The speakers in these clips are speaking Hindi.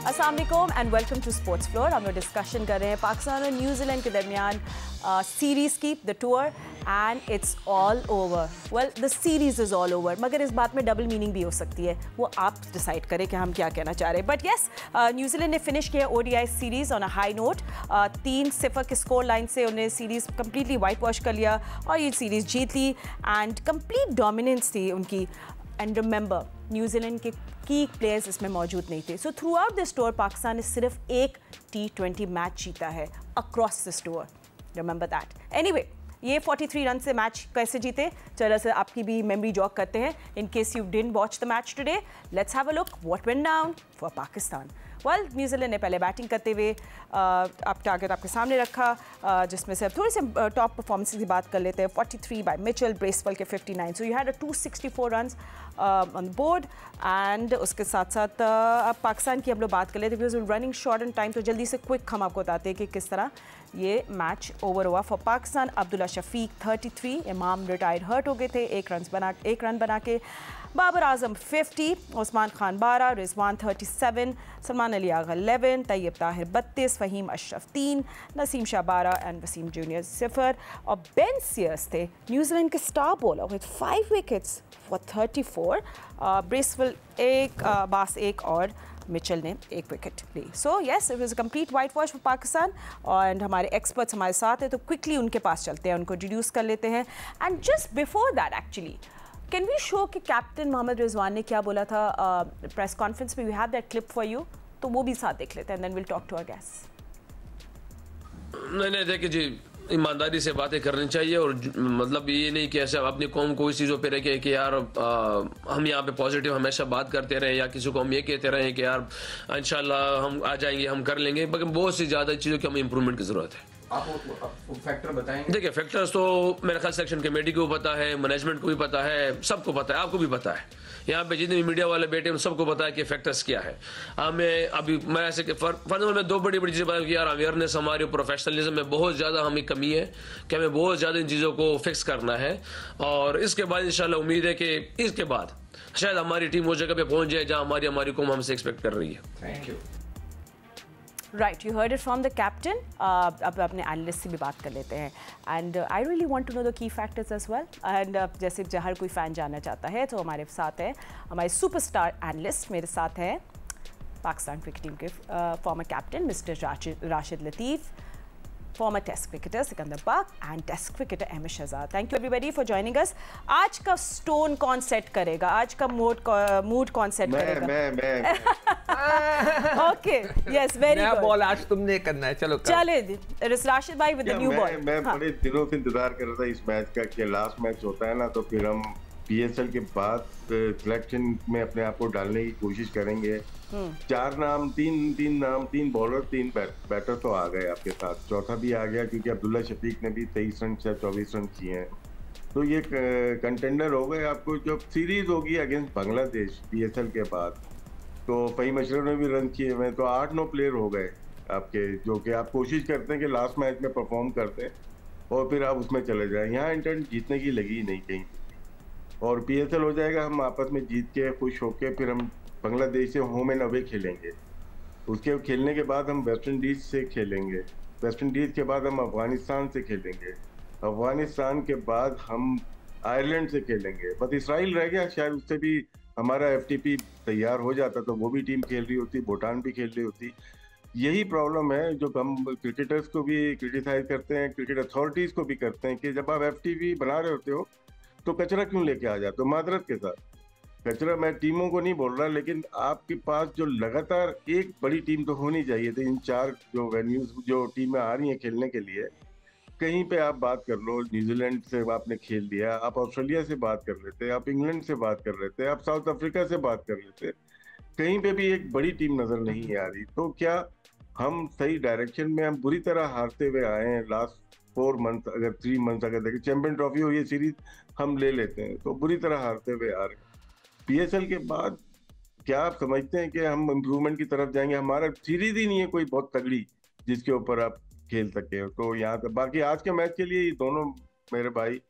अस्सलाम वालेकुम and welcome to sports floor. हम लोग डिस्कशन कर रहे हैं पाकिस्तान और न्यूजीलैंड के दरमियान सीरीज़ की, the tour, and it's all over. Well, the series is all over, मगर इस बात में डबल मीनिंग भी हो सकती है, वो आप डिसाइड करें कि हम क्या कहना चाह रहे हैं। बट येस, न्यूजीलैंड ने फिनिश किया ODI series on a high note. 3-0 के स्कोर लाइन से उन्हें सीरीज़ कम्प्लीटली वाइट वॉश कर लिया और ये सीरीज़ जीत ली एंड कंप्लीट डोमिनेंस थी उनकी। एंड रिमेंबर, न्यूजीलैंड के की प्लेयर्स इसमें मौजूद नहीं थे। So through out this tour Pakistan ने सिर्फ एक T20 मैच जीता है across this tour. Remember that. Anyway, ये 43 रन से मैच कैसे जीते, चलो सर आपकी भी मेमोरी जॉग करते हैं। In case you didn't watch the match today, let's have a look what went down for Pakistan. Well, New Zealand ने पहले बैटिंग करते हुए आप टारगेट आपके सामने रखा, जिसमें से अब थोड़ी सी टॉप परफॉर्मेंस की बात कर लेते हैं। 43 बाय मिचेल, ब्रेसवेल के 59, so you had 264 runs on board. And उसके साथ साथ अब पाकिस्तान की हम लोग बात कर लेते हैं, because running short and time, तो जल्दी से क्विक हम आपको बताते हैं कि किस तरह ये मैच ओवर हुआ फॉर पाकिस्तान। अब्दुल्ला शफीक 33, इमाम रिटायर्ड हर्ट हो गए थे, एक रन बना के। Babar Azam 50, Usman Khan 12, Rizwan 37, Salman Ali Agha 11, Tayyab Tahir 32, Faheem Ashraf 3, Naseem Shah 12 and Wasim junior 0। और बेन सीयर्स थे न्यूजीलैंड के star bowler with 5 wickets for 34, Bracewell 1, बास 1 और मिचेल ने 1 विकेट ली। So yes, it was a complete whitewash for Pakistan. और हमारे एक्सपर्ट्स हमारे साथ हैं, तो क्विकली उनके पास चलते हैं, उनको इंट्रोड्यूस कर लेते हैं। And just before that actually, can we show कि कैप्टन मोहम्मद रिजवान ने क्या बोला था प्रेस कॉन्फ्रेंस में? We have that clip for you, तो वो भी साथ देख लेते हैं, then will talk to our guest. नहीं देखिए जी, ईमानदारी से बातें करनी चाहिए और मतलब ये नहीं कि ऐसा अपनी कौम को इस चीज़ों पे रखे कि यार हम यहाँ पे पॉजिटिव हमेशा बात करते रहें या किसी को हम ये कहते रहें कि यार इंशाल्लाह हम आ जाएंगे, हम कर लेंगे, मगर बहुत सी ज़्यादा चीज़ों की हमें इंप्रूवमेंट की ज़रूरत है। आप फैक्टर बताएंगे? देखिए, फैक्टर्स तो मेरे ख्याल सेक्शन कमेटी को पता है, मैनेजमेंट को भी पता है, सबको पता है, आपको भी पता है, यहाँ पे जितने भी मीडिया वाले बैठे हैं सबको पता है कि फैक्टर्स क्या है। हमें अभी मैं ऐसे फर्दर में 2 बड़ी चीज़ें बताऊँ कि यार अवेयरनेस, हमारे प्रोफेशनलिज्म में बहुत ज़्यादा हमें कमी है कि हमें बहुत ज़्यादा इन चीज़ों को फिक्स करना है। और इसके बाद इंशाल्लाह उम्मीद है कि इसके बाद शायद हमारी टीम उस जगह पे पहुँच जाए जहाँ हमारी कौम हमसे एक्सपेक्ट कर रही है। Thank you. Right, you heard it from the captain. अब अपने एनालिस्ट से भी बात कर लेते हैं, and I really want to know the key factors as well. And जैसे हर कोई फ़ैन जानना चाहता है, तो हमारे साथ है हमारे सुपरस्टार एनालिस्ट, मेरे साथ हैं पाकिस्तान क्रिकेट टीम के former captain mister Rashid Latif, former test cricketer Sikandar Bakht and test cricketer Ahmed Shehzad. Thank you everybody for joining us. आज का स्टोन कौन सेट करेगा, आज का मूड कौन सेट करेगा? मैं okay, yes, very good. Ball आज तुमने करना है, चलो चले राशिद भाई विद द न्यू बॉल। मैं बड़े दिनों से इंतजार कर रहा था इस मैच का कि लास्ट मैच होता है ना, तो फिर हम PSL के बाद सिलेक्शन में अपने आप को डालने की कोशिश करेंगे। 4 नाम, 3 बॉलर, 3 बैटर तो आ गए आपके साथ, चौथा भी आ गया क्योंकि अब्दुल्ला शफीक ने भी 23 रन से 24 रन किए हैं, तो ये कंटेंडर हो गए। आपको जब सीरीज होगी अगेंस्ट बांग्लादेश PSL के बाद, तो फ़हीम अशरफ ने भी रन किए हुए, तो 8-9 प्लेयर हो गए आपके, जो कि आप कोशिश करते हैं कि लास्ट मैच में परफॉर्म करते हैं और फिर आप उसमें चले जाएं। यहाँ इंटेंट जीतने की लगी नहीं कहीं, और PSL हो जाएगा, हम आपस में जीत के खुश होके फिर हम बांग्लादेश से होम एंड अवे खेलेंगे। उसके खेलने के बाद हम वेस्ट इंडीज से खेलेंगे, वेस्ट इंडीज के बाद हम अफगानिस्तान से खेलेंगे, अफगानिस्तान के बाद हम आयरलैंड से खेलेंगे। बस इसराइल रह गया, शायद उससे भी हमारा FTP तैयार हो जाता तो वो भी टीम खेल रही होती, भूटान भी खेल रही होती। यही प्रॉब्लम है जो हम क्रिकेटर्स को भी क्रिटिसाइज करते हैं, क्रिकेट अथॉरिटीज को भी करते हैं कि जब आप FTP बना रहे होते हो तो कचरा क्यों लेके आ जाते हो? मादरत के साथ कचरा, मैं टीमों को नहीं बोल रहा, लेकिन आपके पास जो लगातार एक बड़ी टीम तो होनी चाहिए थी। इन 4 जो वेन्यूज जो टीमें आ रही हैं खेलने के लिए, कहीं पे आप बात कर लो, न्यूजीलैंड से आपने खेल लिया, आप ऑस्ट्रेलिया से बात कर लेते, आप इंग्लैंड से बात कर लेते, आप साउथ अफ्रीका से बात कर लेते, कहीं पे भी एक बड़ी टीम नजर नहीं आ रही। तो क्या हम सही डायरेक्शन में, हम बुरी तरह हारते हुए आए हैं लास्ट 4 मंथ, अगर 3 मंथ अगर देखें, चैंपियन ट्रॉफी हो ये सीरीज हम ले लेते हैं, तो बुरी तरह हारते हुए आ रहे हैं। PSL के बाद क्या आप समझते हैं कि हम इम्प्रूवमेंट की तरफ जाएंगे? हमारा सीरीज ही नहीं है कोई बहुत तगड़ी जिसके ऊपर आप खेल सके। तो यहाँ तक, बाकी आज के मैच के लिए ये दोनों मेरे भाई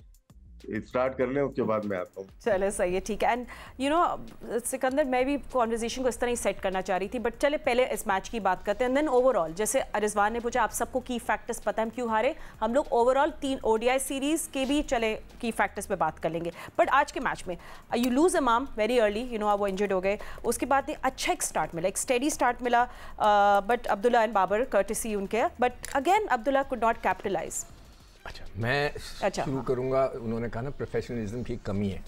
स्टार्ट कर लें, उसके बाद मैं आता हूँ। चले सही है, ठीक है। एंड यू नो सिकंदर, मैं भी कॉन्वर्जेशन को इस तरह ही सेट करना चाह रही थी, बट चले पहले इस मैच की बात करते हैं। देन ओवरऑल, जैसे रिजवान ने पूछा, आप सबको की फैक्टर्स पता है हम क्यों हारे, हम लोग ओवरऑल 3 ODI सीरीज के भी चले की फैक्टर्स पे बात कर लेंगे। बट आज के मैच में you lose Imam very early, you know वो इंजर्ड हो गए, उसके बाद अच्छा एक स्टार्ट मिला, एक स्टेडी स्टार्ट मिला, but Abdullah and Babar courtesy उनके, but again Abdullah could not capitalise. अच्छा, मैं शुरू करूंगा। उन्होंने कहा ना प्रोफेशनलिज्म की कमी है,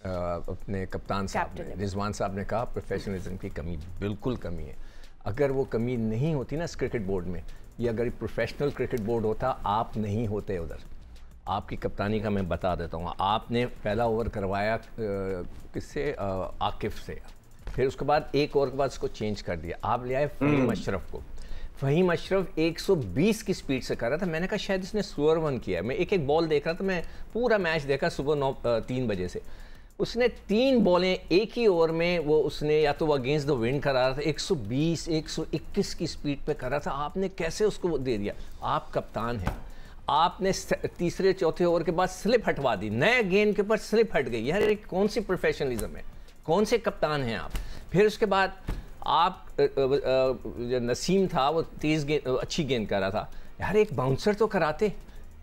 अपने कप्तान साहब ने, रिजवान साहब ने कहा प्रोफेशनलिज्म की कमी, बिल्कुल कमी है। अगर वो कमी नहीं होती ना इस क्रिकेट बोर्ड में, या अगर प्रोफेशनल क्रिकेट बोर्ड होता, आप नहीं होते उधर। आपकी कप्तानी का मैं बता देता हूँ, आपने पहला ओवर करवाया किससे, आकिफ से, फिर उसके बाद एक ओवर के बाद उसको चेंज कर दिया, आप ले आए फहीम अशरफ को। फहीम अशरफ 120 की स्पीड से कर रहा था, मैंने कहा शायद इसने स्लोअर वन किया है। मैं एक एक बॉल देख रहा था, मैं पूरा मैच देखा सुबह 3 बजे से। उसने 3 बॉलें एक ही ओवर में, वो उसने या तो वो अगेंस्ट द विंड करा रहा था, 120 121 की स्पीड पे कर रहा था। आपने कैसे उसको दे दिया? आप कप्तान हैं, आपने तीसरे चौथे ओवर के बाद स्लिप हटवा दी, नए गेंद के ऊपर स्लिप हट गई। यार कौन सी प्रोफेशनलिज्म है, कौन से कप्तान हैं आप? फिर उसके बाद आप जो नसीम था वो तेज़ गेंद, अच्छी गेंद कर रहा था, यार एक बाउंसर तो कराते।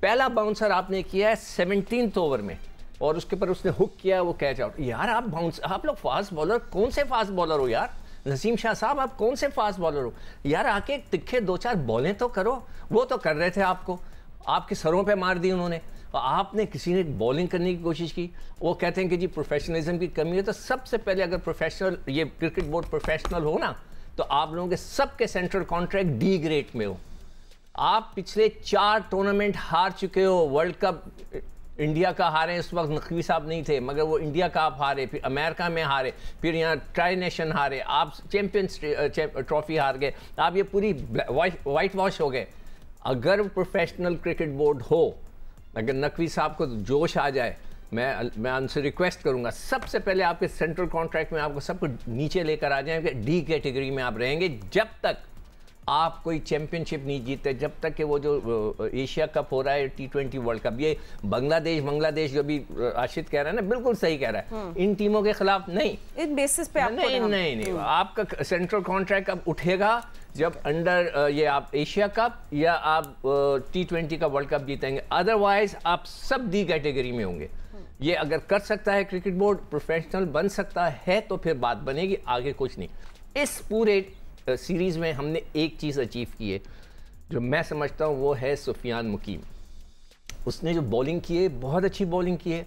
पहला बाउंसर आपने किया है 17th ओवर में, और उसके ऊपर उसने हुक किया, वो कैच आउट। यार आप लोग फास्ट बॉलर, कौन से फास्ट बॉलर हो यार? नसीम शाह साहब, आप कौन से फास्ट बॉलर हो यार? आके तिखे 2-4 बॉलें तो करो। वो तो कर रहे थे, आपको आपके सरों पे मार दी उन्होंने, और आपने किसी ने बॉलिंग करने की कोशिश की। वो कहते हैं कि जी प्रोफेशनलिज्म की कमी है। तो सबसे पहले अगर प्रोफेशनल, ये क्रिकेट बोर्ड प्रोफेशनल हो ना, तो आप लोगों के सबके सेंट्रल कॉन्ट्रैक्ट डी ग्रेड में हो। आप पिछले 4 टूर्नामेंट हार चुके हो। वर्ल्ड कप इंडिया का हारे, इस वक्त नकवी साहब नहीं थे, मगर वो इंडिया का आप हारे, फिर अमेरिका में हारे, फिर यहाँ ट्राई नेशन हारे, आप चैंपियंस ट्रॉफी हार गए, आप ये पूरी वाइट वॉश हो गए। अगर प्रोफेशनल क्रिकेट बोर्ड हो, अगर नकवी साहब को जोश आ जाए, मैं उनसे रिक्वेस्ट करूंगा, सबसे पहले आपके सेंट्रल कॉन्ट्रैक्ट में आपको सब कुछ नीचे लेकर आ जाएंगे, डी कैटेगरी में आप रहेंगे जब तक आप कोई चैंपियनशिप नहीं जीतते, जब तक कि वो जो एशिया कप हो रहा है, T20 वर्ल्ड कप, ये बांग्लादेश जो भी आशिद कह रहा है ना, बिल्कुल सही कह रहा है, इन टीमों के खिलाफ नहीं, इन बेसिस पे नहीं, आपका सेंट्रल कॉन्ट्रैक्ट अब उठेगा जब अंडर ये आप एशिया कप या आप T20 का वर्ल्ड कप जीतेंगे। अदरवाइज आप सब डी कैटेगरी में होंगे। ये अगर कर सकता है क्रिकेट बोर्ड, प्रोफेशनल बन सकता है, तो फिर बात बनेगी, आगे कुछ नहीं। इस पूरे सीरीज में हमने एक चीज़ अचीव की है जो मैं समझता हूँ, वो है सुफियान मुकीम। उसने जो बॉलिंग की है, बहुत अच्छी बॉलिंग की है।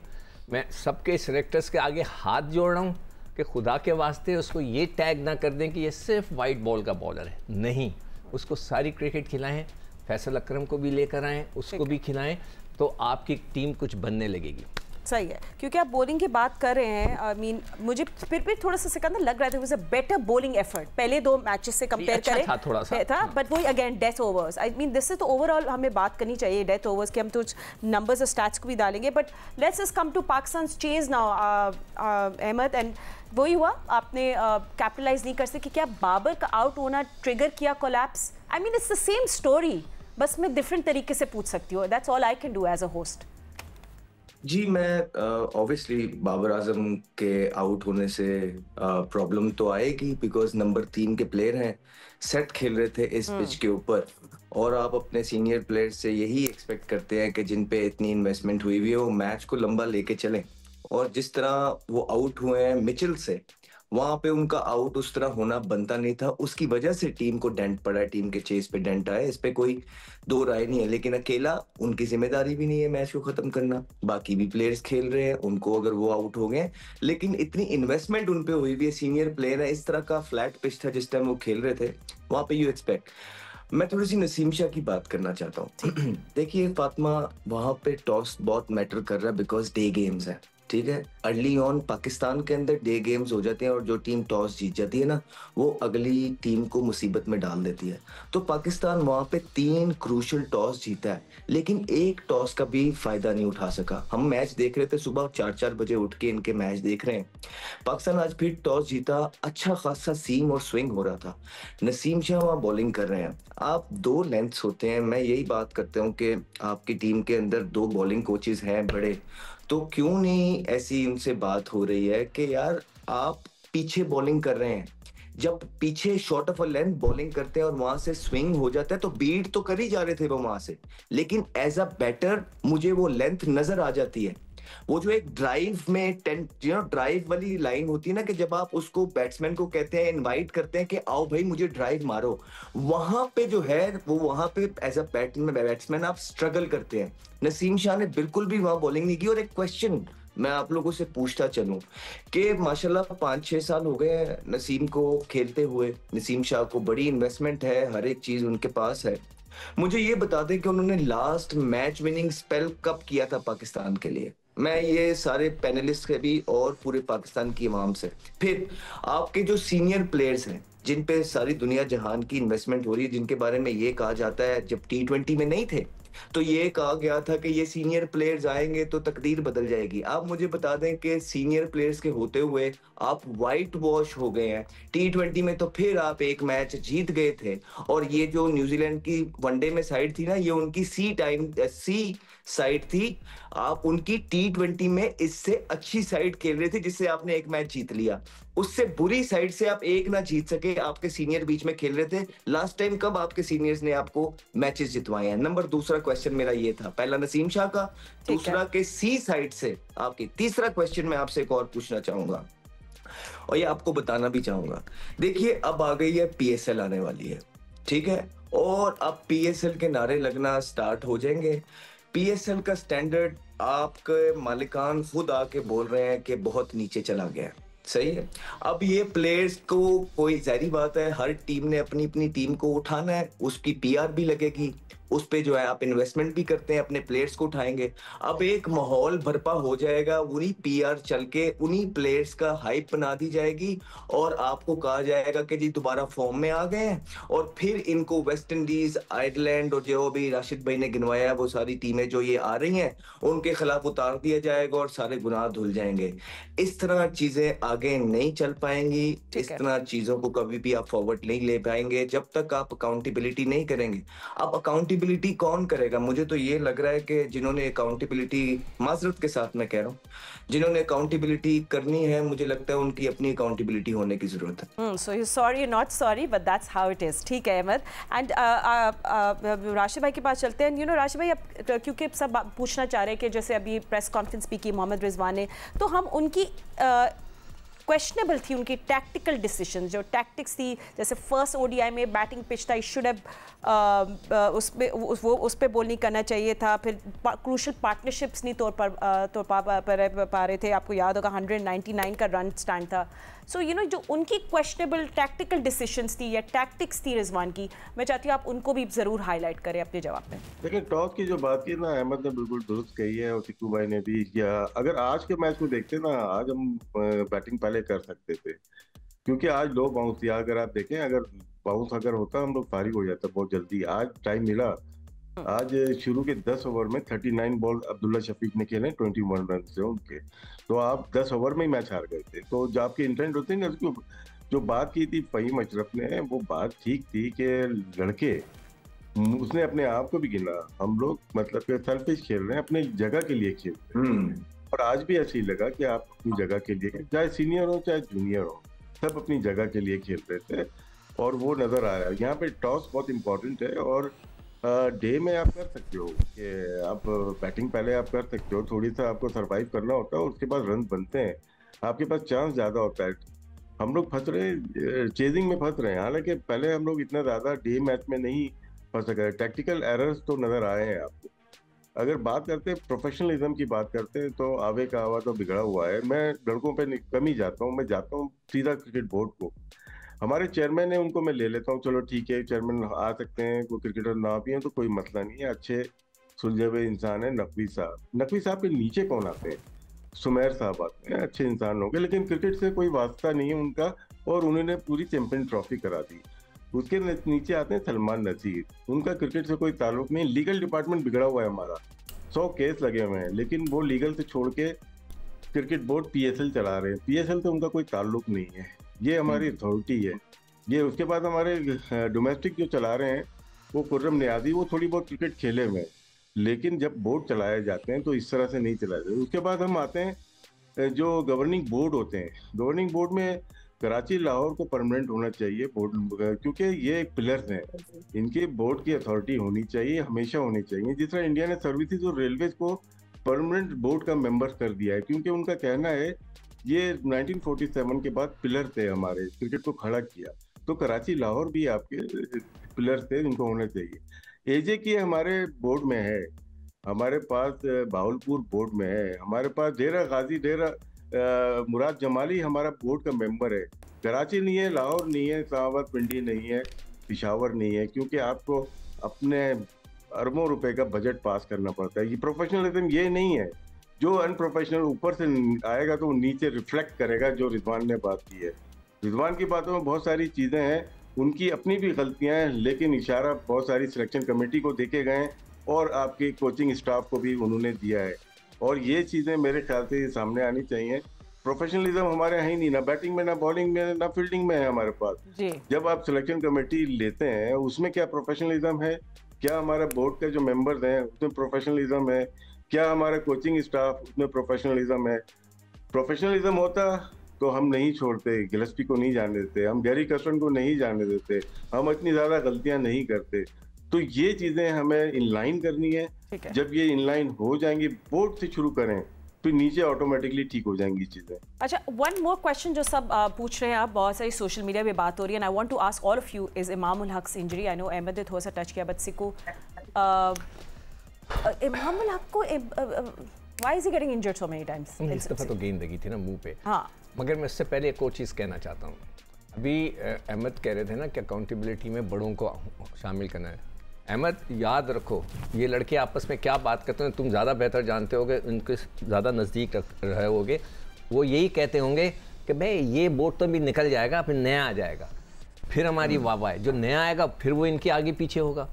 मैं सबके सिलेक्टर्स के आगे हाथ जोड़ रहा हूँ कि खुदा के वास्ते उसको ये टैग ना कर दें कि ये सिर्फ वाइट बॉल का बॉलर है। नहीं, उसको सारी क्रिकेट खिलाएं, फैसल अकरम को भी लेकर आएँ, उसको भी खिलाएं, तो आपकी टीम कुछ बनने लगेगी। सही है, क्योंकि आप बॉलिंग की बात कर रहे हैं। आई मीन मुझे फिर भी थोड़ा सा सिकंदर लग रहा था was a better bowling effort पहले 2 मैचेस से कंपेयर करें, था थोड़ा सा था, बट वही again death overs. I mean this is तो ओवरऑल हमें बात करनी चाहिए डेथ ओवर्स की। हम तो नंबर्स और स्टैट्स को भी डालेंगे, but let's just come to Pakistan chase now Ahmed. And वही हुआ, आपने कैपिटलाइज नहीं कर सके। क्या बाबर का आउट होना ट्रिगर किया collapse? I mean it's the same story, बस मैं डिफरेंट तरीके से पूछ सकती हूँ। That's all I can do as a host. जी, मैं ऑब्वियसली बाबर आजम के आउट होने से प्रॉब्लम तो आएगी, बिकॉज नंबर 3 के प्लेयर हैं, सेट खेल रहे थे इस पिच के ऊपर, और आप अपने सीनियर प्लेयर्स से यही एक्सपेक्ट करते हैं कि जिन पे इतनी इन्वेस्टमेंट हुई हुई है वो मैच को लंबा लेके चलें। और जिस तरह वो आउट हुए हैं मिचेल से, वहां पे उनका आउट उस तरह होना बनता नहीं था, उसकी वजह से टीम को डेंट पड़ा है, टीम के चेस पे डेंट आया, इस पे कोई दो राय नहीं है। लेकिन अकेला उनकी जिम्मेदारी भी नहीं है मैच को खत्म करना, बाकी भी प्लेयर्स खेल रहे हैं, उनको अगर वो आउट हो गए, लेकिन इतनी इन्वेस्टमेंट उन पे हुई भी है, सीनियर प्लेयर है, इस तरह का फ्लैट पिच था जिस टाइम वो खेल रहे थे, वहां पे यू एक्सपेक्ट। मैं थोड़ी सी नसीम शाह की बात करना चाहता हूँ। देखिए फातिमा, वहां पे टॉस बहुत मैटर कर रहा है बिकॉज डे गेम्स है, ठीक है, अर्ली ऑन पाकिस्तान के अंदर डे गेम्स हो जाते हैं और जो टीम टॉस जीत जाती है ना, वो अगली टीम को मुसीबत में डाल देती है। तो पाकिस्तान वहां पे 3 क्रूशल टॉस जीता है, लेकिन एक टॉस का भी फायदा नहीं उठा सका। हम मैच देख रहे थे सुबह 4-4 बजे उठ के इनके मैच देख रहे हैं। पाकिस्तान आज फिर टॉस जीता, अच्छा खासा सीम और स्विंग हो रहा था। नसीम शाह वहां बॉलिंग कर रहे हैं। आप 2 लेंथ्स होते हैं, मैं यही बात करता हूँ कि आपकी टीम के अंदर 2 बॉलिंग कोचेस हैं बड़े, तो क्यों नहीं ऐसी उनसे बात हो रही है कि यार आप पीछे बॉलिंग कर रहे हैं, जब पीछे short of a length bowling करते हैं और वहां से स्विंग हो जाता है तो बीट तो कर ही जा रहे थे वो वहां से, लेकिन एज अ बैटर मुझे वो लेंथ नजर आ जाती है। वो जो एक ड्राइव में ड्राइव वाली लाइन होती है ना, कि जब आप उसको बैट्समैन को कहते हैं, इनवाइट करते हैं कि आओ भाई मुझे ड्राइव मारो, वहां पे जो है वो वहां पे एज अ बैट्समैन आप स्ट्रगल करते हैं। नसीम शाह ने बिल्कुल भी वहां बॉलिंग नहीं की। और एक क्वेश्चन मैं आप लोगों से पूछता चलूं कि माशाल्लाह 5-6 साल हो गए नसीम को खेलते हुए, नसीम शाह को बड़ी इन्वेस्टमेंट है, हर एक चीज उनके पास है। मुझे ये बता दें कि उन्होंने लास्ट मैच विनिंग स्पेल कब किया था पाकिस्तान के लिए? मैं ये सारे पैनलिस्ट के भी और पूरे पाकिस्तान की इमाम से, फिर आपके जो सीनियर प्लेयर्स हैं जिन पे सारी दुनिया जहान की इन्वेस्टमेंट हो रही है, जिनके बारे में ये कहा जाता है जब T20 में नहीं थे तो ये कहा गया था कि ये सीनियर प्लेयर्स आएंगे तो तकदीर बदल जाएगी। आप मुझे बता दें कि सीनियर प्लेयर्स के होते हुए आप वाइट वॉश हो गए हैं। T20 में तो फिर आप एक मैच जीत गए थे, और ये जो न्यूजीलैंड की वनडे में साइड थी ना, ये उनकी सी साइड थी। आप उनकी T20 में इससे अच्छी साइड खेल रहे थे जिससे आपने एक मैच जीत लिया। उससे बुरी साइड से आप एक ना जीत सके, आपके सीनियर बीच में खेल रहे थे। लास्ट टाइम कब आपके सीनियर्स ने आपको मैचेस जितवाए हैं? नंबर दूसरा क्वेश्चन मेरा ये था, पहला नसीम शाह का, दूसरा के सी साइड से आपकी। तीसरा क्वेश्चन मैं आपसे एक और पूछना चाहूंगा और ये आपको बताना भी चाहूंगा। देखिए अब आ गई है PSL आने वाली है, ठीक है, और अब PSL के नारे लगना स्टार्ट हो जाएंगे। PSL का स्टैंडर्ड आपके मालिकान खुद आके बोल रहे हैं कि बहुत नीचे चला गया है, सही है। अब ये प्लेयर्स को, कोई जाहिर बात है हर टीम ने अपनी अपनी टीम को उठाना है, उसकी PR भी लगेगी, उस पे जो है आप इन्वेस्टमेंट भी करते हैं, अपने प्लेयर्स को उठाएंगे। अब एक माहौल बर्पा हो जाएगा, उन्हीं PR चल के उन्हीं प्लेयर्स का हाइप बना दी जाएगी और आपको कहा जाएगा कि जी दोबारा फॉर्म में आ गए हैं, और फिर इनको वेस्ट इंडीज, आयरलैंड और जो भी राशिद भाई ने गिनवाया है वो सारी टीमें जो ये आ रही हैं उनके खिलाफ उतार दिया जाएगा और सारे गुनाह धुल जाएंगे। इस तरह चीजें आगे नहीं चल पाएंगी, इस तरह चीजों को कभी भी आप फॉरवर्ड नहीं ले पाएंगे जब तक आप अकाउंटेबिलिटी नहीं करेंगे। अब अकाउंटेबिलिटी कौन करेगा? मुझे तो ये लग रहा है कि जिन्होंने अकाउंटेबिलिटी, माजरत के साथ मैं कह रहा हूँ, जिन्होंने अकाउंटेबिलिटी करनी है, मुझे लगता है उनकी अपनी अकाउंटेबिलिटी होने की जरूरत है। So you sorry, not sorry, but that's how it is. ठीक है अहमद। एंड राशिद भाई के पास चलते हैं। राशिद भाई, अब क्योंकि सब पूछना चाह रहे हैं कि जैसे अभी प्रेस कॉन्फ्रेंस भी की मोहम्मद रिजवान ने, तो हम उनकी क्वेश्चनएबल थी उनकी टैक्टिकल डिसीजन, जो टैक्टिक्स थी, जैसे फर्स्ट ODI में बैटिंग पिच था, शुड हैव उस पे बॉल नहीं करना चाहिए था, फिर क्रूशल पार्टनरशिप्स नहीं तौर पर पा रहे थे, आपको याद होगा 199 का रन स्टैंड था। सो जो उनकी क्वेश्चनेबल टैक्टिकल डिसीजंस थी या टैक्टिक्स थी रिजवान की, मैं चाहती हूँ आप उनको भी जरूर हाईलाइट करें अपने जवाब में। देखिए टॉस की जो बात की ना, अहमद ने बिल्कुल दुरुस्त कही है और सिक्कू भाई ने भी। या अगर आज के मैच को देखते ना, आज हम बैटिंग पहले कर सकते थे, क्योंकि आज लो बाउंस थी। अगर आप देखें, अगर बाउंस अगर होता हम लोग फारिग हो जाता बहुत जल्दी। आज टाइम मिला। आज शुरू के 10 ओवर में 39 बॉल अब्दुल्ला शफीक ने खेले, 21 रन से उनके, तो आप 10 ओवर में ही मैच हार गए थे। तो जो आपकी इंटेंट होती है ना, उसको जो बात की थी फहीम अशरफ ने, वो बात ठीक थी कि लड़के, उसने अपने आप को भी गिना, हम लोग मतलब कि सेल्फिश खेल रहे हैं, अपने जगह के लिए खेल रहे हैं। और आज भी ऐसे ही लगा कि आप अपनी जगह के लिए, चाहे सीनियर हो चाहे जूनियर हो, सब अपनी जगह के लिए खेल रहे थे और वो नजर आया। यहाँ पे टॉस बहुत इंपॉर्टेंट है और डे में आप कर सकते हो कि आप बैटिंग पहले आप कर सकते हो, थोड़ी सा आपको सरवाइव करना होता है, उसके बाद रन बनते हैं, आपके पास चांस ज़्यादा होता है। हम लोग फंस रहे, चेजिंग में फंस रहे हैं, हालांकि पहले हम लोग इतना ज़्यादा डे मैच में नहीं फंस सके। टैक्टिकल एरर्स तो नज़र आए हैं आपको। अगर बात करते हैं प्रोफेशनलिज्म की, बात करते हैं तो आवे का आवा तो बिगड़ा हुआ है। मैं लड़कों पे कम ही जाता हूँ, मैं जाता हूँ सीधा क्रिकेट बोर्ड को। हमारे चेयरमैन है, उनको मैं ले लेता हूँ, चलो ठीक है चेयरमैन आ सकते हैं, कोई क्रिकेटर ना भी हैं तो कोई मसला नहीं है, अच्छे सुलझे हुए इंसान है। नकवी साहब के नीचे कौन आते हैं? सुमेर साहब आते हैं, अच्छे इंसान होंगे, लेकिन क्रिकेट से कोई वास्ता नहीं है उनका, और उन्होंने पूरी चैंपियन ट्रॉफी करा दी। उसके नीचे आते हैं सलमान नसीर, उनका क्रिकेट से कोई ताल्लुक नहीं। लीगल डिपार्टमेंट बिगड़ा हुआ है हमारा, 100 केस लगे हुए हैं, लेकिन वो लीगल से छोड़ के क्रिकेट बोर्ड PSL चला रहे हैं। PSL से उनका कोई ताल्लुक नहीं है, ये हमारी अथॉरिटी है ये। उसके बाद हमारे डोमेस्टिक जो चला रहे हैं वो खुर्रम नियाजी, वो थोड़ी बहुत क्रिकेट खेले हुए हैं, लेकिन जब बोर्ड चलाए जाते हैं तो इस तरह से नहीं चलाए जाते। उसके बाद हम आते हैं जो गवर्निंग बोर्ड होते हैं। गवर्निंग बोर्ड में कराची लाहौर को परमानेंट होना चाहिए बोर्ड, क्योंकि ये एक पिलर्स हैं, इनके बोर्ड की अथॉरिटी होनी चाहिए, हमेशा होनी चाहिए। जिस तरह इंडिया ने सर्विसेज और रेलवेज को परमानेंट बोर्ड का मेंबर कर दिया है, क्योंकि उनका कहना है ये 1947 के बाद पिलर थे हमारे, क्रिकेट को खड़ा किया। तो कराची लाहौर भी आपके पिलर थे, इनको होना चाहिए। AJ की हमारे बोर्ड में है, हमारे पास भावलपुर बोर्ड में है, हमारे पास डेरा गाजी, डेरा मुराद जमाली हमारा बोर्ड का मेंबर है। कराची नहीं है, लाहौर नहीं है, इस्लामाबाद पिंडी नहीं है, पिशावर नहीं है, क्योंकि आपको अपने अरबों रुपए का बजट पास करना पड़ता है। ये प्रोफेशनलिज्म ये नहीं है, जो अनप्रोफेशनल ऊपर से आएगा तो वो नीचे रिफ्लेक्ट करेगा। जो रिजवान ने बात की है, रिजवान की बातों में बहुत सारी चीज़ें हैं, उनकी अपनी भी गलतियां हैं, लेकिन इशारा बहुत सारी सिलेक्शन कमेटी को देखे गए और आपके कोचिंग स्टाफ को भी उन्होंने दिया है, और ये चीज़ें मेरे ख्याल से सामने आनी चाहिए। प्रोफेशनलिज्म हमारे यहाँ ही नहीं, ना बैटिंग में, ना बॉलिंग में, ना फील्डिंग में है हमारे पास। जब आप सिलेक्शन कमेटी लेते हैं उसमें क्या प्रोफेशनलिज्म है? क्या हमारे बोर्ड के जो मेंबर्स हैं उसमें प्रोफेशनलिज्म है? क्या हमारा कोचिंग स्टाफ उसमें प्रोफेशनलिज्म है? प्रोफेशनलिज्म होता तो हम नहीं छोड़ते, गिलस्पी को नहीं जाने देते, हम गैरी कर्स्टन को नहीं जाने देते, हम इतनी ज्यादा गलतियां नहीं करते। तो ये चीजें हमें इनलाइन करनी है। जब ये इनलाइन हो जाएंगी, बोर्ड से शुरू करें, फिर नीचे ऑटोमेटिकली ठीक हो जाएंगी चीजें। अच्छा, वन मोर क्वेश्चन जो सब पूछ रहे हैं, आप बहुत सारी सोशल मीडिया पे बात हो रही है, and I want to ask all of you, is Imamul Haq injury? I know Ahmad ने थोड़ा सा टच किया, बट सिक्कू, इमामुल हक को why is he getting injured so many times? इस दफा तो गेंद लगी थी ना मुंह पे। हाँ, मगर मैं इससे पहले एक और चीज़ कहना चाहता हूँ। अभी अहमद कह रहे थे ना कि अकाउंटेबिलिटी में बड़ों को शामिल करना है। अहमद, याद रखो, ये लड़के आपस में क्या बात करते हैं तुम ज़्यादा बेहतर जानते होगे, उनके ज़्यादा नज़दीक रहे होगे। वो यही कहते होंगे कि भाई ये बोर्ड तो भी निकल जाएगा, फिर नया आ जाएगा, फिर हमारी वाह है, जो नया आएगा फिर वो इनके आगे पीछे होगा।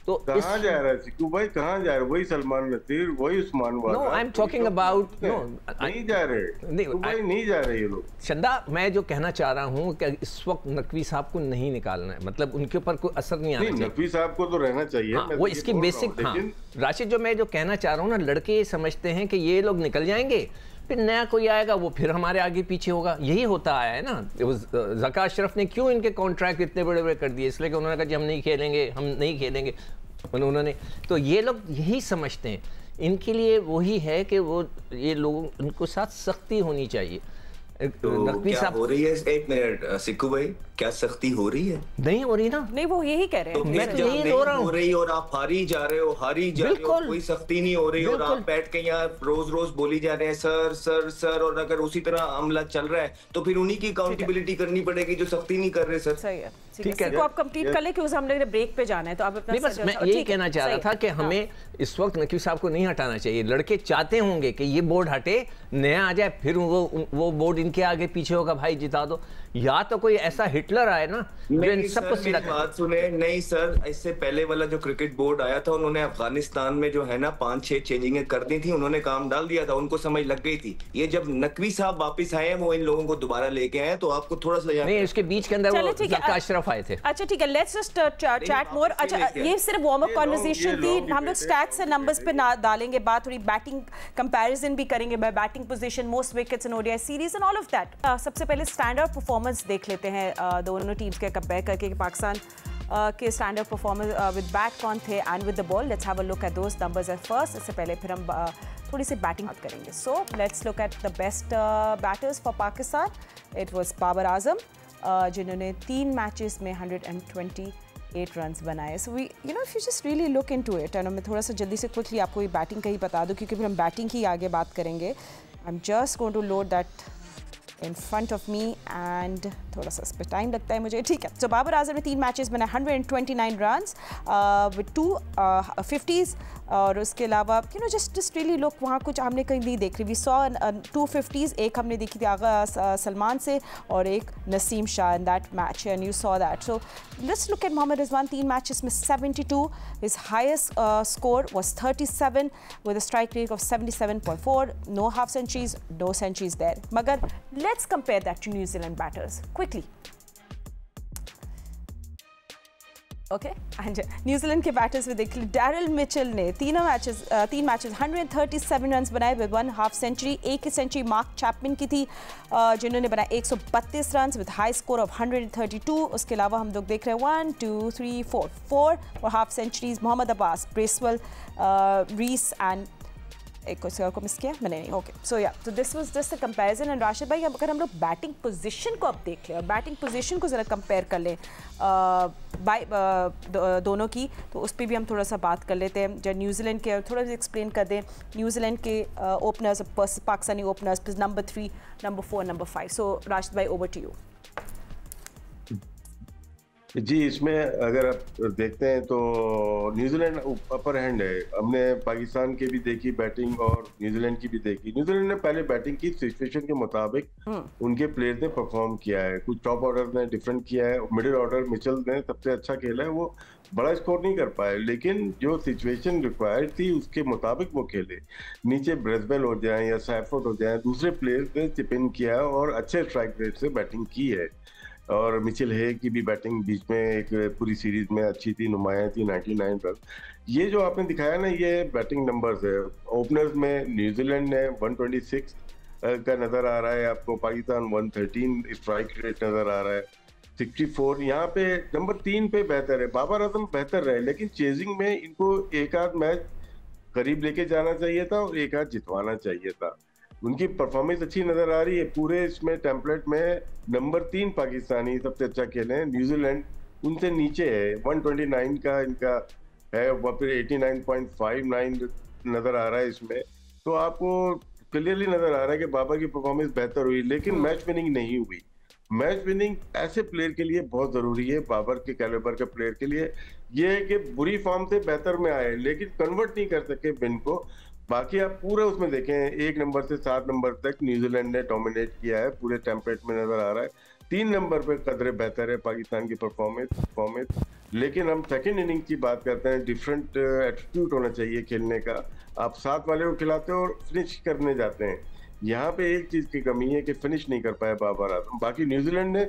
तो कहाँ जा रहा है सिक्कू भाई, कहाँ जा रहा है? वही सलमान नसीर, वही उस्मान वाला। No, I am talking about, no, नहीं जा रहे, नहीं जा रहे ये लोग। चंदा, मैं जो कहना चाह रहा हूँ कि इस वक्त नकवी साहब को नहीं निकालना है, मतलब उनके ऊपर कोई असर नहीं आना चाहिए। नकवी साहब को तो रहना चाहिए। हाँ, वो इसकी बेसिक। हाँ राशिद, जो मैं जो कहना चाह रहा हूँ ना, लड़के समझते हैं कि ये लोग निकल जाएंगे, फिर नया कोई आएगा, वो फिर हमारे आगे पीछे होगा। यही होता आया है ना। ज़का अशरफ ने क्यों इनके कॉन्ट्रैक्ट इतने बड़े बड़े कर दिए? इसलिए कि उन्होंने कहा जी हम नहीं खेलेंगे। उन्होंने तो ये लोग यही समझते हैं, इनके लिए वही है कि वो ये लोगों उनको साथ सख्ती होनी चाहिए। तो क्या हो रही है? एक मिनट सिक्कू भाई, क्या सख्ती हो रही है? नहीं हो रही ना। नहीं, वो यही कह रहे हैं। तो मैं तो यही हो रही और आप हारी जा रहे हो, कोई सख्ती नहीं हो रही, और आप बैठ के यहाँ रोज बोली जा रहे हैं सर सर सर, और अगर उसी तरह अमला चल रहा है तो फिर उन्हीं की अकाउंटेबिलिटी करनी पड़ेगी जो सख्ती नहीं कर रहे। सर सही है, ठीक है, तो आप कंप्लीट कर ले क्योंकि हमने ब्रेक पे जाना है, तो आप अपना। बस मैं यही कहना चाह रहा था कि हमें इस वक्त नकवी साहब को नहीं हटाना चाहिए। लड़के चाहते होंगे कि ये बोर्ड हटे, नया आ जाए, फिर वो बोर्ड इनके आगे पीछे होगा, भाई जिता दो। या तो कोई ऐसा हिटलर आए ना जो इन सबको सिला। बात सुने, नहीं सर, इससे पहले वाला जो क्रिकेट बोर्ड आया था, उन्होंने अफगानिस्तान में जो है ना 5-6 चेंजिंगें कर दी थी, उन्होंने काम डाल दिया था, उनको समझ लग गई थी। ये जब नकवी साहब वापस आए हैं, वो इन लोगों को दोबारा लेके आए, तो आपको थोड़ा सा नहीं, उसके बीच के अंदर वो ज़का अशरफ आए थे। अच्छा ठीक है, लेट्स जस्ट चैट मोर। अच्छा, ये सिर्फ वार्म अप कन्वर्सेशन थी, हम लोग स्टैट्स एंड नंबर्स पे डालेंगे बात, थोड़ी बैटिंग कंपैरिजन भी करेंगे, batting position, most wickets in ODI series and all of that. सबसे पहले स्टैंडर्ड परफॉर्मेंस देख लेते हैं दोनों टीम्स के कंपेयर करके कि पाकिस्तान के स्टैंडर्ड परफॉर्मेंस विद बैट कौन थे and with the ball. Let's have a look at those numbers at first. इससे पहले फिर हम थोड़ी सी बैटिंग करेंगे। So let's look at the best batters for Pakistan. It was Babar Azam, जिन्होंने 3 मैचेस में 128 रन्स बनाए। So we you know if you just really look into it, and मैं थोड़ा सा जल्दी से क्विकली आपको ये बैटिंग का ही बता दूं क्योंकि फिर हम बैटिंग ही आगे बात करेंगे। I am just going to load that in front of me and थोड़ा सा इस पर टाइम लगता है मुझे, ठीक है। So बाबर आजम ने 3 मैचेस बनाए, 129 रन्स with 2 50s, और उसके अलावा just really look, वहाँ कुछ हमने कहीं नहीं देख रही। We saw 2 50s, एक हमने देखी थी आगा सलमान से और एक Naseem Shah in that match, and you saw that. So let's look at Mohammad Rizwan, 3 matches में 72, his highest score was 37 with a strike rate of 77.4, no half centuries, no centuries there. Magar, let's compare that to New Zealand batters quickly. Okay, and New Zealand के बैटर्स में देख ली, डैरिल मिचेल ने 3 मैचेस 137 रन्स बनाए with 1 हाफ सेंचुरी। एक ही सेंचुरी मार्क चैपमैन की थी जिन्होंने बनाए 132 runs with high score of 132। उसके अलावा हम लोग देख रहे हैं 1 2 3 4 और half centuries, Mohammad Abbas, Bracewell, रीस एंड एक को मिस किया मैंने नहीं। ओके, सो या तो this was just a comparison. And Rashid भाई, अगर हम लोग बैटिंग पोजीशन को अब देख लें और बैटिंग पोजीशन को ज़रा कंपेयर कर लें दोनों की, तो उस पर भी हम थोड़ा सा बात कर लेते हैं। जब न्यूजीलैंड के थोड़ा सा एक्सप्लेन कर दें न्यूजीलैंड के openers, Pakistani openers, number 3, number 4, number 5। सो राशिद भाई, ओवर टू यू। जी, इसमें अगर आप देखते हैं तो न्यूजीलैंड अपर हैंड है। हमने पाकिस्तान की भी देखी बैटिंग और न्यूजीलैंड की भी देखी। न्यूजीलैंड ने पहले बैटिंग की, सिचुएशन के मुताबिक उनके प्लेयर ने परफॉर्म किया है। कुछ टॉप ऑर्डर ने डिफरेंट किया है, मिडिल ऑर्डर मिचेल ने सबसे अच्छा खेला है, वो बड़ा स्कोर नहीं कर पाए, लेकिन जो सिचुएशन रिक्वायर्ड थी उसके मुताबिक वो खेले। नीचे ब्रेसवेल हो जाए या सैफर्ड हो जाए, दूसरे प्लेयर्स ने चिप इन किया और अच्छे स्ट्राइक रेट से बैटिंग की है। और मिचेल हे की भी बैटिंग बीच में एक पूरी सीरीज में अच्छी थी, नुमायां थी, 99 रन। ये जो आपने दिखाया ना, ये बैटिंग नंबर्स है। ओपनर्स में न्यूजीलैंड ने 126 का नजर आ रहा है आपको, पाकिस्तान 113 स्ट्राइक रेट नजर आ रहा है, 64। यहाँ पे नंबर 3 पे बेहतर है, बाबर आजम बेहतर रहे, लेकिन चेजिंग में इनको एक आध मैच करीब लेके जाना चाहिए था और एक आध जितवाना चाहिए था। उनकी परफॉर्मेंस अच्छी नजर आ रही है। पूरे इसमें टेम्पलेट में नंबर 3 पाकिस्तानी सबसे अच्छा खेले हैं, न्यूजीलैंड उनसे नीचे है, 129 का इनका है, वह फिर 89.59 नजर आ रहा है इसमें। तो आपको क्लियरली नजर आ रहा है कि बाबर की परफॉर्मेंस बेहतर हुई, लेकिन मैच विनिंग नहीं हुई। मैच विनिंग ऐसे प्लेयर के लिए बहुत जरूरी है, बाबर के कैलिबर के प्लेयर के लिए। ये है कि बुरी फॉर्म से बेहतर में आए, लेकिन कन्वर्ट नहीं कर सके विन को। बाकी आप पूरे उसमें देखें, 1 नंबर से 7 नंबर तक न्यूजीलैंड ने डोमिनेट किया है, पूरे टेम्पलेट में नजर आ रहा है। 3 नंबर पे कदरे बेहतर है पाकिस्तान की परफॉर्मेंस। लेकिन हम सेकंड इनिंग की बात करते हैं, डिफरेंट एटीट्यूड होना चाहिए खेलने का। आप 7 वाले को खिलाते हो और फिनिश करने जाते हैं। यहाँ पे एक चीज की कमी है कि फिनिश नहीं कर पाया बाबर आजम। बाकी न्यूजीलैंड ने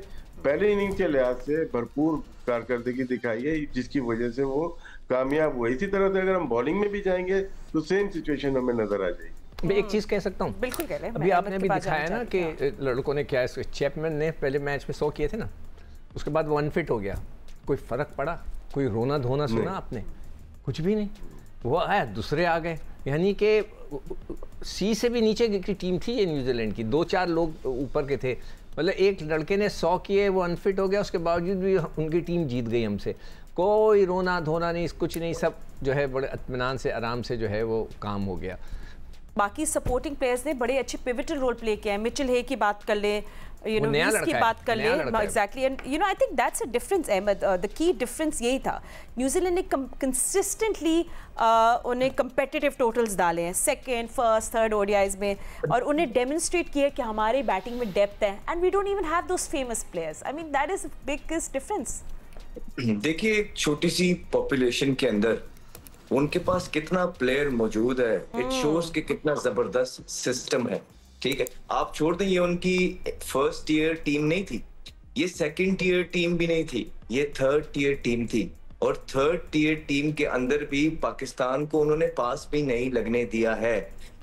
पहले इनिंग के लिहाज से भरपूर कारकर्दगी दिखाई है, जिसकी वजह से वो कामयाब हुए। इसी तरह से अगर हम बॉलिंग में भी जाएंगे तो सेम सिचुएशन हमें नजर आ जाएगी। मैं एक चीज कह सकता हूँ, बिल्कुल कह रहे हैं। अभी आपने भी दिखाया ना कि लड़कों ने क्या, चैपमैन ने पहले मैच में 100 किए थे ना, उसके बाद वो अनफिट हो गया। कोई फर्क पड़ा? कोई रोना धोना सुना आपने? कुछ भी नहीं। वो आया, दूसरे आ गए। यानी कि सी से भी नीचे की टीम थी ये न्यूजीलैंड की, 2-4 लोग ऊपर के थे। मतलब एक लड़के ने 100 किए, वो अनफिट हो गया, उसके बावजूद भी उनकी टीम जीत गई हमसे। कोई रोना धोना नहीं, कुछ नहीं, सब जो है बड़े इत्मीनान से, आराम से जो है वो काम हो गया। बाकी सपोर्टिंग प्लेयर्स ने बड़े अच्छे पिवटल रोल प्ले किया है। मिचेल हे की बात कर ले, की बात कर ले, exactly. And I think that's a difference Ahmed. The key difference यही था, न्यूजीलैंड ने कंसिस्टेंटली उन्हें कंपेटिटिव टोटल्स डाले हैं सेकंड, फर्स्ट, थर्ड ओडीआईज में, और उन्हें डेमोन्स्ट्रेट किया कि हमारे बैटिंग में डेप्थ है, and we don't even have those famous players. I mean that is biggest difference. देखिए, एक छोटी सी पॉपुलेशन के अंदर उनके पास कितना प्लेयर मौजूद है, इट शोज कि कितना जबरदस्त सिस्टम है। ठीक है, आप छोड़ दें, ये उनकी फर्स्ट ईयर टीम नहीं थी, ये सेकंड टीयर टीम भी नहीं थी, ये थर्ड टीयर टीम थी। और थर्ड टीयर टीम के अंदर भी पाकिस्तान को उन्होंने पास भी नहीं लगने दिया है।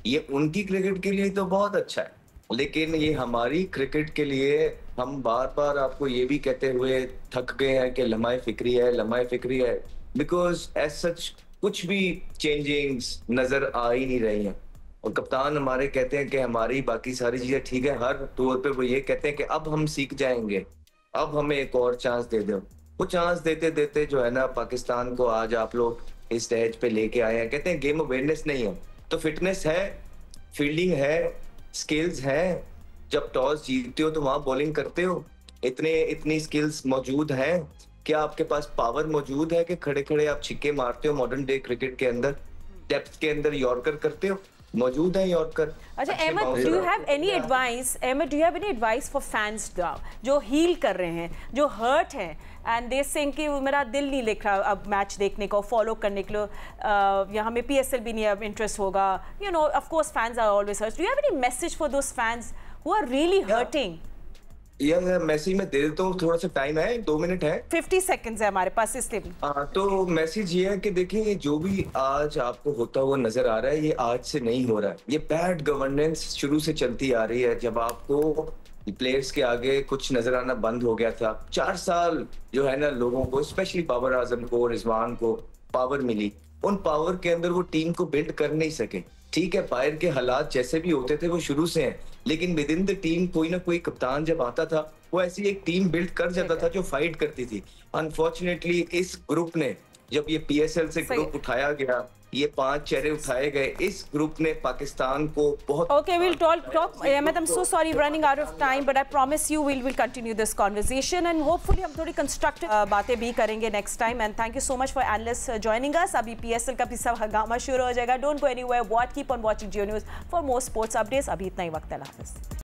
ये उनकी क्रिकेट के लिए तो बहुत अच्छा है, लेकिन ये हमारी क्रिकेट के लिए हम बार बार आपको ये भी कहते हुए थक गए हैं कि लम्हाए फिक्री है, लम्हाए फिक्री है, बिकॉज एज सच कुछ भी चेंजिंग्स नजर आ ही नहीं रही हैं। और कप्तान हमारे कहते हैं कि हमारी बाकी सारी चीजें ठीक है, हर तौर पे वो ये कहते हैं कि अब हम सीख जाएंगे, अब हमें एक और चांस दे दो। वो चांस देते देते जो है ना, पाकिस्तान को आज आप लोग इस स्टेज पे लेके आए हैं। कहते हैं गेम अवेयरनेस नहीं है, तो फिटनेस है, फील्डिंग है, स्किल्स है, जब टॉस जीतते हो तो वहां बॉलिंग करते हो? इतनी स्किल्स मौजूद हैं? क्या आपके पास पावर मौजूद है कि खड़े खड़े आप छिक्के मारते हो? मॉडर्न डे क्रिकेट के अंदर डेप्थ के अंदर यॉर्कर करते हो? मौजूद है यॉर्कर। अच्छा Ahmed, do you have any advice, Ahmed do you have any advice for fans जो हील कर रहे हैं, जो हर्ट हैं एंड दे सेइंग कि मेरा दिल नहीं लिख रहा अब मैच देखने को, फॉलो करने के लिए, यहाँ में PSL भी नहीं अब इंटरेस्ट होगा, you know of course fans are always hurt, do you have any message for those fans who are really hurting? Message में दे देता हूँ, थोड़ा सा टाइम है, 2 मिनट है, 50 सेकंड्स है हमारे पास इसलिए। तो मैसेज ये है कि देखिए जो भी आज आपको होता हुआ नजर आ रहा है ये आज से नहीं हो रहा है। ये बैड गवर्नेंस शुरू से चलती आ रही है। जब आपको प्लेयर्स के आगे कुछ नजर आना बंद हो गया था, 4 साल जो है ना लोगों को, स्पेशली बाबर आजम को, रिजवान को पावर मिली, उन पावर के अंदर वो टीम को बिल्ड कर नहीं सके। ठीक है, बाहर के हालात जैसे भी होते थे वो शुरू से हैं, लेकिन विद इन द टीम कोई ना कोई कप्तान जब आता था वो ऐसी एक टीम बिल्ड कर जाता था जो फाइट करती थी। अनफॉर्चुनेटली इस ग्रुप ने, जब ये PSL से ग्रुप उठाया गया, ये 5 चेहरे उठाए गए, इस ग्रुप ने पाकिस्तान को बहुत Okay, we'll talk. Ahmed, I'm so sorry running out of time, but I promise you we'll continue this conversation and hopefully हम थोड़ी constructive बातें भी करेंगे next time. And thank you so much for analysts joining us. अभी PSL का भी सब हंगामा शुरू हो जाएगा. Don't go anywhere. Keep on watching Geo News for more sports updates. अभी इतना ही वक्त है. अल्लाह हाफिज़.